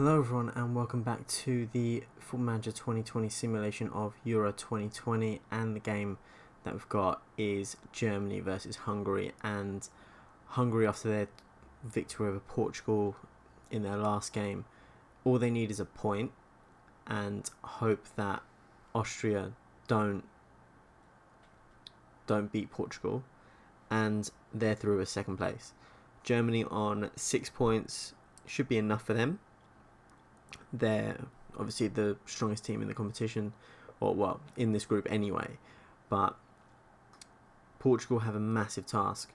Hello everyone and welcome back to the Football Manager 2020 simulation of Euro 2020, and the game that we've got is Germany versus Hungary. And Hungary, after their victory over Portugal in their last game, all they need is a point and hope that Austria don't beat Portugal, and they're through with second place. Germany on 6 points should be enough for them. They're obviously the strongest team in the competition, or well, in this group anyway. But Portugal have a massive task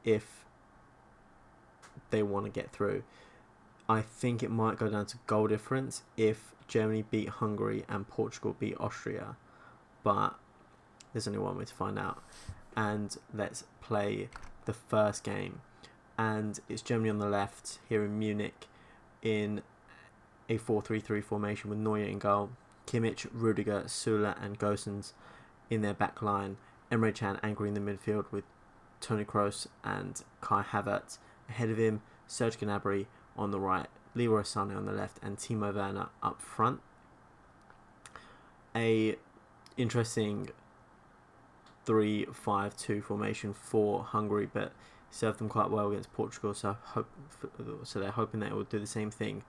if they want to get through. I think it might go down to goal difference if Germany beat Hungary and Portugal beat Austria, but there's only one way to find out. And let's play the first game, and it's Germany on the left here in Munich in a 4-3-3 formation with Neuer in goal, Kimmich, Rudiger, Süle and Gosens in their back line, Emre Can angry in the midfield with Toni Kroos and Kai Havertz ahead of him, Serge Gnabry on the right, Leroy Sané on the left and Timo Werner up front. A interesting 3-5-2 formation for Hungary, but served them quite well against Portugal, so they're hoping that it will do the same thing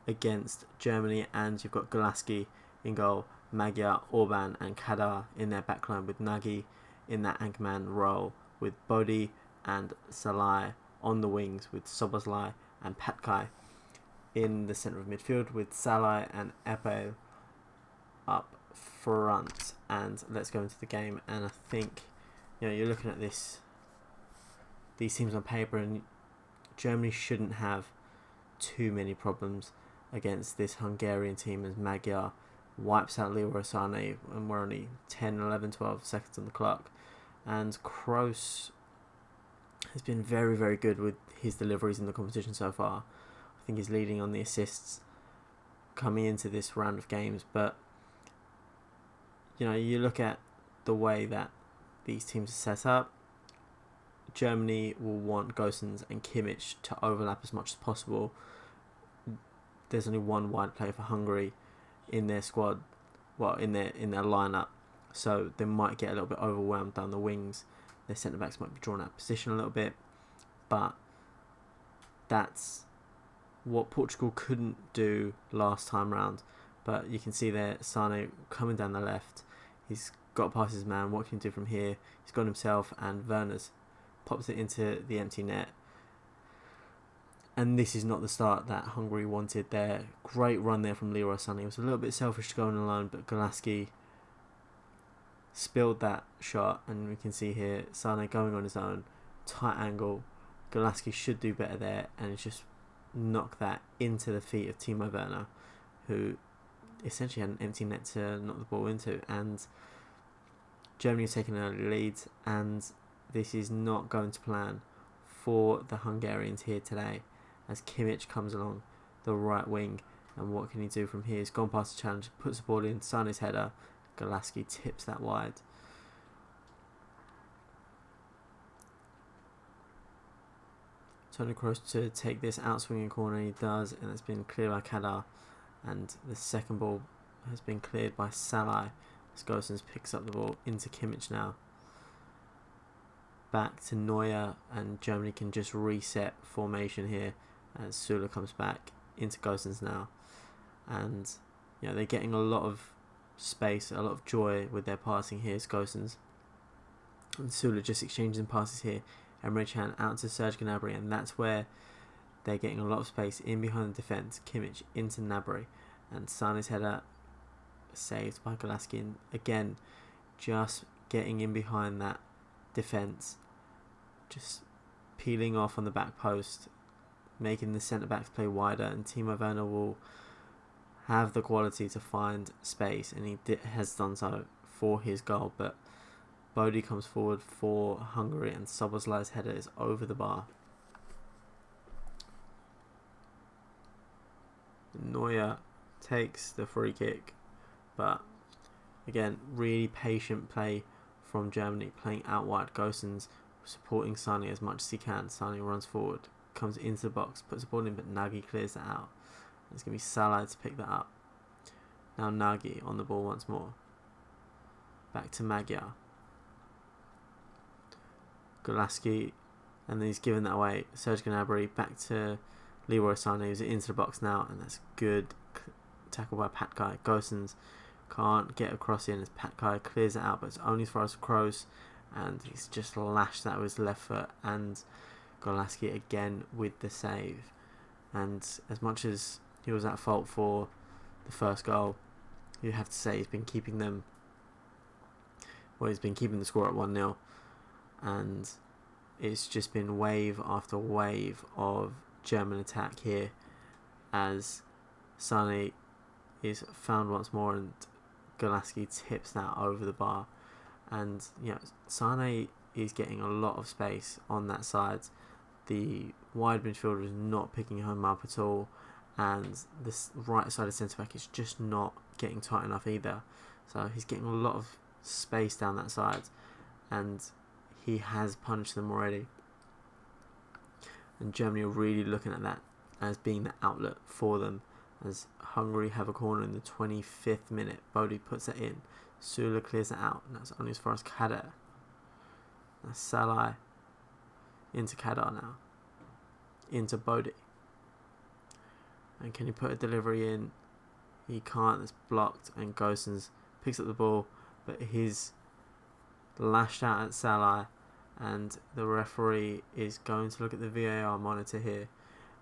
against Germany. And you've got Golaski in goal, Magyar, Orban and Kadar in their backline with Nagy in that anchorman role, with Bodi and Salai on the wings, with Szoboszlai and Patkai in the centre of midfield, with Salai and Epe up front. And let's go into the game. And I think, you're looking at these teams on paper, and Germany shouldn't have too many problems against this Hungarian team, as Magyar wipes out Leroy Sané and we're only 10, 11, 12 seconds on the clock. And Kroos has been very, very good with his deliveries in the competition so far. I think he's leading on the assists coming into this round of games. But you look at the way that these teams are set up, Germany will want Gosens and Kimmich to overlap as much as possible. There's only one wide player for Hungary in their squad, in their lineup, so they might get a little bit overwhelmed down the wings. Their centre backs might be drawn out of position a little bit, but that's what Portugal couldn't do last time round. But you can see there Sané coming down the left. He's got past his man. What can he do from here? He's got himself, and Werner's pops it into the empty net. And this is not the start that Hungary wanted. Their great run there from Leroy Sané. It was a little bit selfish to go on alone, but Golaski spilled that shot, and we can see here Sané going on his own, tight angle. Golaski should do better there, and it's just knocked that into the feet of Timo Werner, who essentially had an empty net to knock the ball into. And Germany have taken an early lead, and this is not going to plan for the Hungarians here today, as Kimmich comes along the right wing. And what can he do from here? He's gone past the challenge, puts the ball in, Sané's header, Golaski tips that wide. Toni Kroos to take this out swinging corner, he does, and it's been cleared by Kadar. And the second ball has been cleared by Salai, as Gosens picks up the ball into Kimmich now. Back to Neuer, and Germany can just reset formation here as Süle comes back into Gosens now. And they're getting a lot of space, a lot of joy with their passing here. It's Gosens and Süle just exchanging passes here. Emre Can out to Serge Gnabry, and that's where they're getting a lot of space in behind the defence. Kimmich into Gnabry, and Sané's header saved by Golaski. And again, just getting in behind that defence, just peeling off on the back post, making the centre backs play wider, and Timo Werner will have the quality to find space, and he has done so for his goal. But Bodi comes forward for Hungary, and Szoboszlai's header is over the bar. Neuer takes the free kick, but again, really patient play from Germany, playing out wide. Gosens supporting Sané as much as he can. Sané runs forward, comes into the box, puts the ball in, but Nagy clears it out. It's going to be Salah to pick that up. Now Nagy on the ball once more. Back to Magyar. Golaski, and then he's given that away. Serge Gnabry back to Leroy Sané, who's into the box now, and that's good tackle by Patkai. Gosens can't get across in as Patkai clears it out, but it's only as far as Kroos, and he's just lashed that with his left foot, and Golaski again with the save. And as much as he was at fault for the first goal, you have to say he's been keeping them. Well, he's been keeping the score at 1-0, and it's just been wave after wave of German attack here as Sané is found once more and Golaski tips that over the bar. And Sané is getting a lot of space on that side. The wide midfielder is not picking him up at all, and this right side of centre back is just not getting tight enough either. So he's getting a lot of space down that side, and he has punched them already. And Germany are really looking at that as being the outlet for them, as Hungary have a corner in the 25th minute. Bodie puts it in. Sula clears it out, and that's only as far as Kader. That's Salah into Kader now. Into Bodie. And can he put a delivery in? He can't. It's blocked, and Gosens picks up the ball, but he's lashed out at Salah, and the referee is going to look at the VAR monitor here,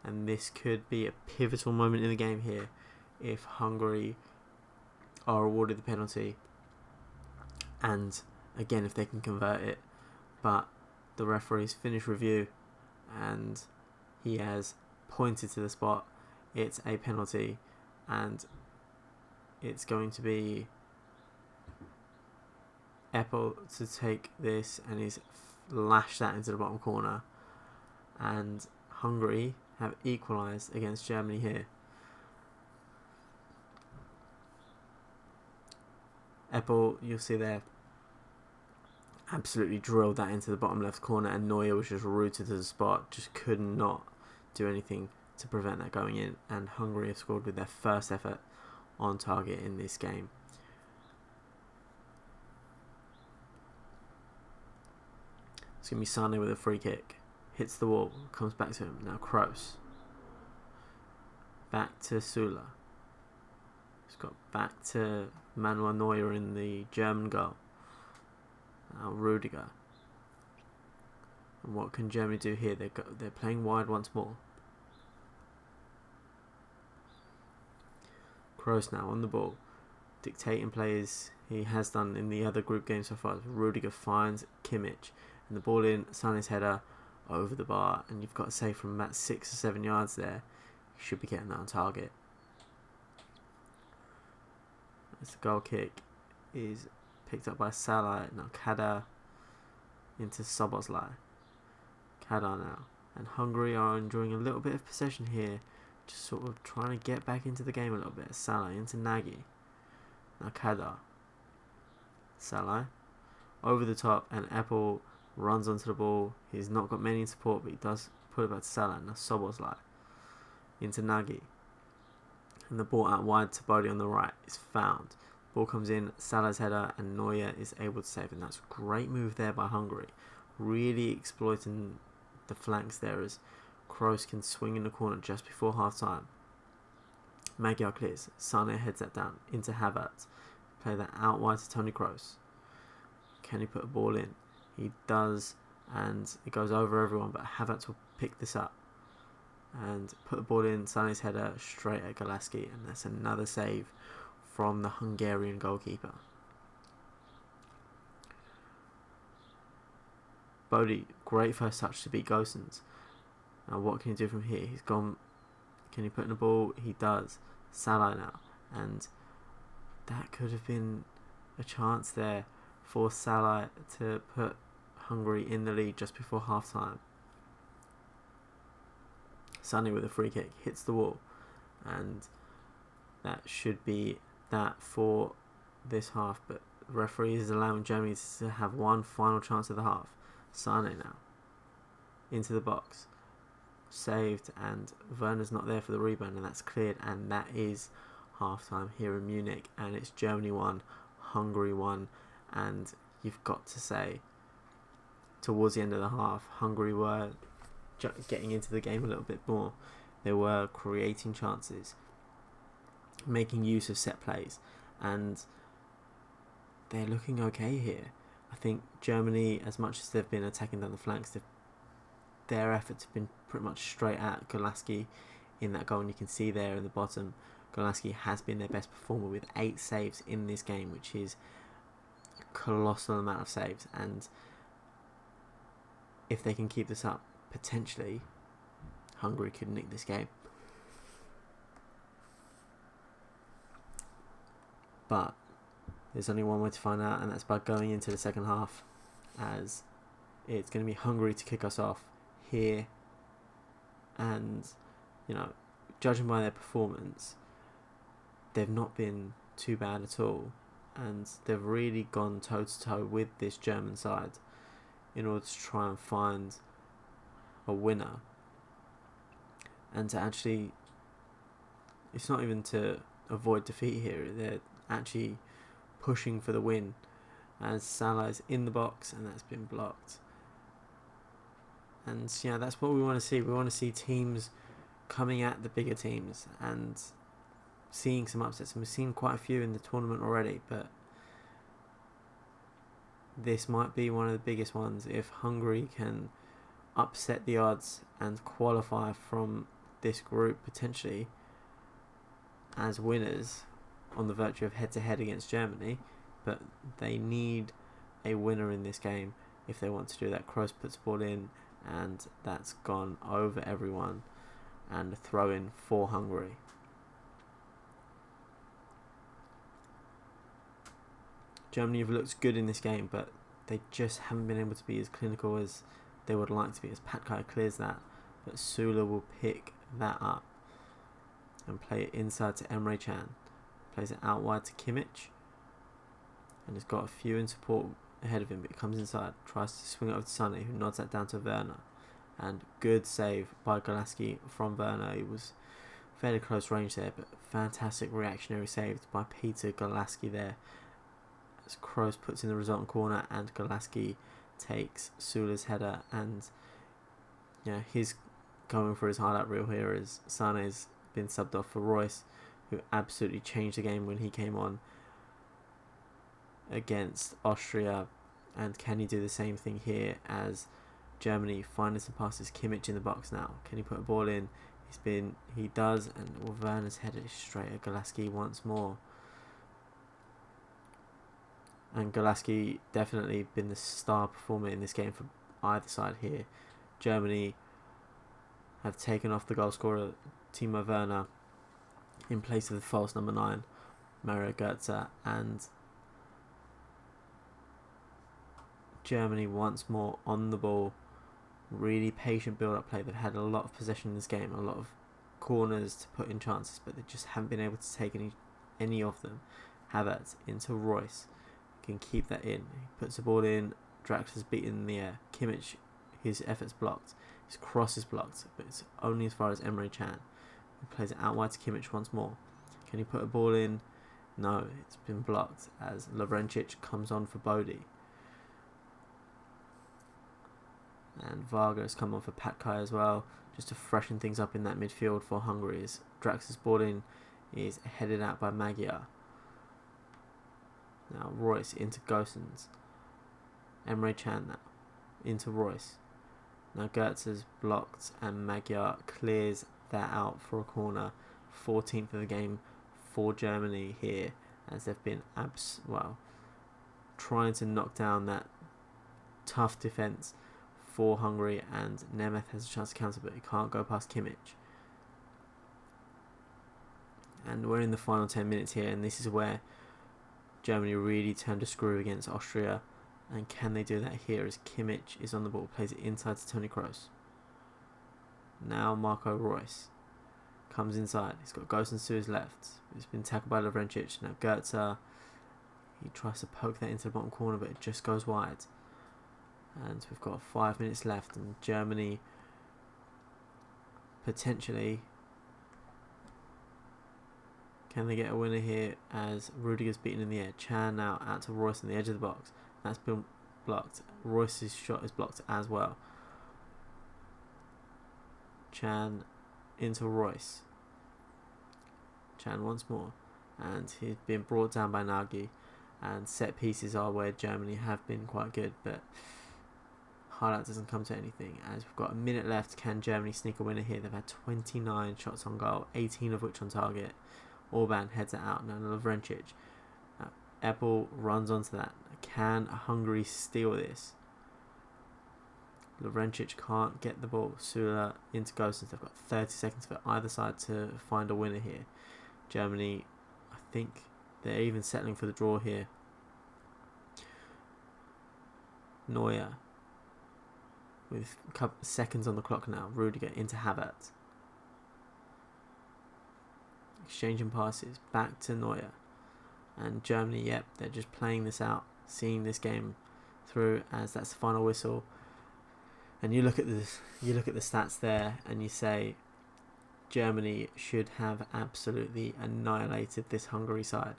and this could be a pivotal moment in the game here if Hungary are awarded the penalty, and again if they can convert it. But the referee's finished review and he has pointed to the spot. It's a penalty, and it's going to be Apple to take this, and he's lashed that into the bottom corner, and Hungary have equalised against Germany here. Apple, you'll see there, absolutely drilled that into the bottom left corner, and Neuer was just rooted to the spot, just could not do anything to prevent that going in, and Hungary have scored with their first effort on target in this game. It's going to be Sané with a free kick. Hits the wall. Comes back to him. Now Kroos. Back to Sula. He's got back to Manuel Neuer in the German goal. Now Rudiger. And what can Germany do here? They're playing wide once more. Kroos now on the ball. Dictating plays he has done in the other group games so far. Rudiger finds Kimmich. And the ball in, Sané's header over the bar, and you've got a save from about 6 or 7 yards there. You should be getting that on target. As the goal kick is picked up by Salah. Now Kader into Szoboszlai. Kader now. And Hungary are enjoying a little bit of possession here, just sort of trying to get back into the game a little bit. Salah into Nagy. Now Kader. Salah over the top, and Apple runs onto the ball. He's not got many in support, but he does put it back to Salah. Now Szoboszlai into Nagy, and the ball out wide to Bodie on the right is found. Ball comes in, Salah's header, and Neuer is able to save, and that's a great move there by Hungary, really exploiting the flanks there as Kroos can swing in the corner just before half time. Magyar clears, Sané heads that down into Havertz, play that out wide to Toni Kroos. Can he put a ball in? He does, and it goes over everyone, but Havertz will pick this up and put the ball in. Sané's header straight at Golaski, and that's another save from the Hungarian goalkeeper. Bodie, great first touch to beat Gosens. Now what can he do from here? He's gone. Can he put in the ball? He does. Salah now, and that could have been a chance there for Salah to put Hungary in the lead just before half time. Sané with a free kick hits the wall, and that should be that for this half, but the referee is allowing Germany to have one final chance of the half. Sané now into the box, saved, and Werner's not there for the rebound, and that's cleared, and that is half time here in Munich, and it's Germany 1, Hungary 1, and you've got to say, towards the end of the half, Hungary were getting into the game a little bit more. They were creating chances, making use of set plays, and they're looking okay here. I think Germany, as much as they've been attacking down the flanks, their efforts have been pretty much straight at Golaski in that goal, and you can see there in the bottom, Golaski has been their best performer with 8 saves in this game, which is a colossal amount of saves, and if they can keep this up, potentially Hungary could nick this game. But there's only one way to find out, and that's by going into the second half, as it's going to be Hungary to kick us off here. And, you know, judging by their performance, they've not been too bad at all, and they've really gone toe to toe with this German side in order to try and find a winner, and to actually, it's not even to avoid defeat here, they're actually pushing for the win, as Salah is in the box and that's been blocked. And yeah, that's what we want to see. We want to see teams coming at the bigger teams and seeing some upsets, and we've seen quite a few in the tournament already, but this might be one of the biggest ones if Hungary can upset the odds and qualify from this group potentially as winners on the virtue of head-to-head against Germany. But they need a winner in this game if they want to do that. Kroos puts the ball in, and that's gone over everyone, and a throw in for Hungary. Germany have looked good in this game, but they just haven't been able to be as clinical as they would like to be, as Patkai clears that, but Sula will pick that up and play it inside to Emre Can. Plays it out wide to Kimmich, and has got a few in support ahead of him, but he comes inside, tries to swing it over to Sané, who nods that down to Werner, and good save by Golaski from Werner. It was fairly close range there, but fantastic reactionary save by Peter Golaski there, as Kroos puts in the resultant corner, and Golaski takes Sula's header, and yeah, he's going for his highlight reel here as Sané's been subbed off for Royce, who absolutely changed the game when he came on against Austria. And can he do the same thing here as Germany finding some passes? Kimmich in the box now. Can he put a ball in? He does, and Werner's headed straight at Golaski once more. And Golaski definitely been the star performer in this game for either side here. Germany have taken off the goal scorer Timo Werner in place of the false number 9 Mario Götze, and Germany once more on the ball. Really patient build-up play. They've had a lot of possession in this game, a lot of corners to put in chances, but they just haven't been able to take any of them. Havertz into Royce, can keep that in. He puts the ball in. Drax is beaten in the air. Kimmich, his efforts blocked. His cross is blocked, but it's only as far as Emre Can. He plays it out wide to Kimmich once more. Can he put a ball in? No, it's been blocked as Lovrencic comes on for Bodie. And Varga has come on for Patkai as well, just to freshen things up in that midfield for Hungary. As Drax's ball in is headed out by Magyar. Now Royce into Gosens. Emre Can now into Royce. Now Götze's blocked and Magyar clears that out for a corner. 14th of the game for Germany here, as they've been trying to knock down that tough defence for Hungary, and Nemeth has a chance to counter, but he can't go past Kimmich. And we're in the final 10 minutes here, and this is where Germany really turned a screw against Austria. And can they do that here as Kimmich is on the ball, plays it inside to Toni Kroos. Now Marco Royce comes inside. He's got Gosens to his left. He's been tackled by Lovrencic. Now Götze, he tries to poke that into the bottom corner, but it just goes wide. And we've got 5 minutes left, and Germany potentially, can they get a winner here as Rudiger's beaten in the air? Chan now out to Royce on the edge of the box. That's been blocked. Royce's shot is blocked as well. Chan into Royce. Chan once more. And he's been brought down by Nagy. And set pieces are where Germany have been quite good, but highlight doesn't come to anything. As we've got a minute left, can Germany sneak a winner here? They've had 29 shots on goal, 18 of which on target. Orban heads it out. Now Lovrencic. Apple runs onto that. Can Hungary steal this? Lovrencic can't get the ball. Sula into Gosens. They've got 30 seconds for either side to find a winner here. Germany, I think they're even settling for the draw here. Neuer with a couple of seconds on the clock now. Rudiger into Havertz. Exchanging passes back to Neuer. And Germany, yep, they're just playing this out, seeing this game through as that's the final whistle. And you look at this, you look at the stats there, and you say Germany should have absolutely annihilated this Hungary side.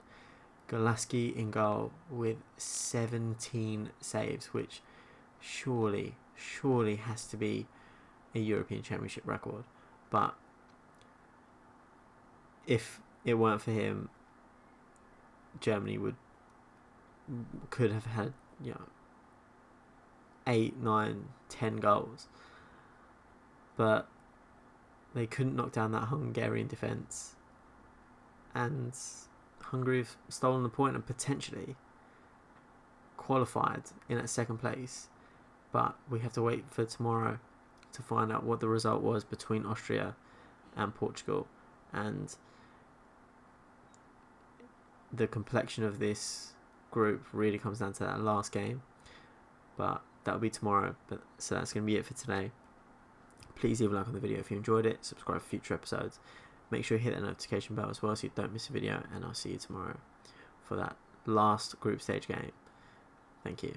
Golaski in goal with 17 saves, which surely has to be a European Championship record. But if it weren't for him, Germany could have had 8, 9, 10 goals, but they couldn't knock down that Hungarian defence, and Hungary have stolen the point and potentially qualified in at second place. But we have to wait for tomorrow to find out what the result was between Austria and Portugal, and the complexion of this group really comes down to that last game. But that'll be tomorrow. So that's going to be it for today. Please leave a like on the video if you enjoyed it. Subscribe for future episodes. Make sure you hit that notification bell as well so you don't miss a video. And I'll see you tomorrow for that last group stage game. Thank you.